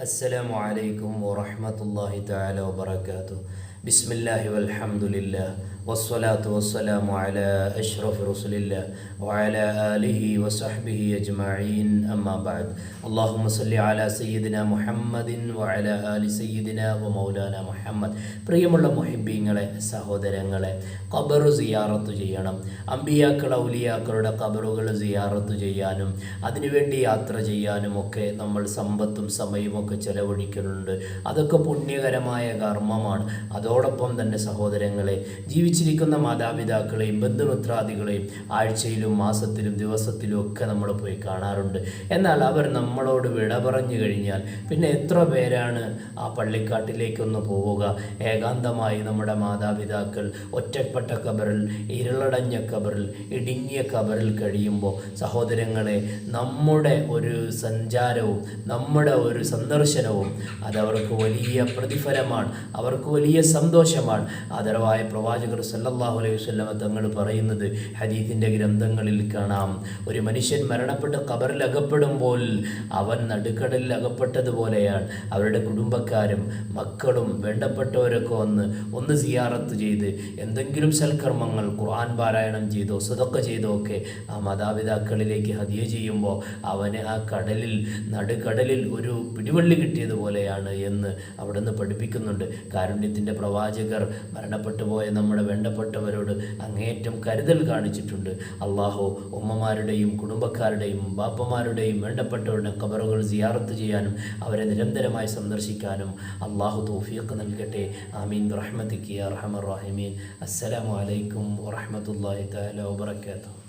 السلام عليكم ورحمة الله تعالى وبركاته. بسم الله والحمد لله والصلاة والسلام على أشرف رسل الله وعلى آله وصحبه أجمعين أما بعد. اللهم صل على سيدنا محمد وعلى آل سيدنا ومولانا محمد. പ്രിയമുള്ള മുഹിബ്ബീങ്ങളെ, സഹോദരങ്ങളെ, ഖബർ സിയാറത്ത് ചെയ്യണം. അമ്പിയാക്കൾ ഔലിയാക്കളുടെ ഖബറുകൾ സിയാറത്ത് ചെയ്യാനും അതിനുവേണ്ടി യാത്ര ചെയ്യാനും ഒക്കെ നമ്മൾ സമ്പത്തും സമയവും ചെലവഴിക്കുന്നുണ്ട്. അതൊക്കെ പുണ്യകരമായ കർമ്മമാണ്. അതോടൊപ്പം തന്നെ സഹോദരങ്ങളെ, ജീവിച്ചിരിക്കുന്ന മാതാപിതാക്കളെയും ബന്ധുമിത്രാദികളെയും ആഴ്ചയിലും മാസത്തിലും ദിവസത്തിലും ഒക്കെ നമ്മൾ പോയി കാണാറുണ്ട്. എന്നാൽ അവർ നമ്മളോട് വിട പറഞ്ഞു കഴിഞ്ഞാൽ പിന്നെ എത്ര പേരാണ് ആ പള്ളിക്കാട്ടിലേക്കൊന്ന് പോവുക? ഏകാന്തമായി നമ്മുടെ മാതാപിതാക്കൾ ഒറ്റപ്പെട്ട കബറിൽ, ഇരുളടഞ്ഞ കബറിൽ, ഇടുങ്ങിയ കബറിൽ കഴിയുമ്പോൾ സഹോദരങ്ങളെ, നമ്മുടെ ഒരു സഞ്ചാരവും നമ്മുടെ ഒരു സന്ദർശനവും അതവർക്ക് വലിയ പ്രതിഫലമാണ്, അവർക്ക് വലിയ സന്തോഷമാണ്. ആദരവായ പ്രവാചകർ സല്ലല്ലാഹു അലൈഹി വസല്ലം തങ്ങൾ പറയുന്നത് ഹദീസിൻ്റെ ഗ്രന്ഥങ്ങളിൽ കാണാം. ഒരു മനുഷ്യൻ മരണപ്പെട്ട് ഖബറിൽ അകപ്പെടുമ്പോൾ അവൻ നടുക്കടലിൽ അകപ്പെട്ടതുപോലെയാണ്. അവരുടെ കുടുംബക്കാരും മക്കളും വേണ്ടപ്പെട്ടവരൊക്കെ ഒന്ന് സിയാറത്ത് ചെയ്ത് എന്തെങ്കിലും സൽക്കർമ്മങ്ങൾ ഖുർആൻ പാരായണം ചെയ്തോ സദഖ ചെയ്തോ ഒക്കെ ആ മാതാപിതാക്കളിലേക്ക് ഹദിയ ചെയ്യുമ്പോൾ അവന് ആ നടുക്കടലിൽ ഒരു പിടിവള്ളി കിട്ടിയതുപോലെയാണ് എന്ന് അവിടുന്ന് പഠിപ്പിക്കുന്നുണ്ട്. കാരുണ്യത്തിൻ്റെ പ്രവാചകർ മരണപ്പെട്ടു പോയ നമ്മുടെ വേണ്ടപ്പെട്ടവരോട് അങ്ങേയറ്റം കരുതൽ കാണിച്ചിട്ടുണ്ട്. അള്ളാഹു ഉമ്മമാരുടെയും കുടുംബക്കാരുടെയും ബാപ്പമാരുടെയും വേണ്ടപ്പെട്ടവരുടെ ഖബറുകൾ സിയാറത്ത് ചെയ്യാനും അവരെ നിരന്തരമായി സന്ദർശിക്കാനും അള്ളാഹു തൗഫീഖ് നൽകട്ടെ. ആമീൻ ബിറഹ്മതിക യാ അർഹമർ റഹീമീൻ. അസ്സലാമു അലൈക്കും വറഹ്മത്തുള്ളാഹി തആല വബറകാതുഹു.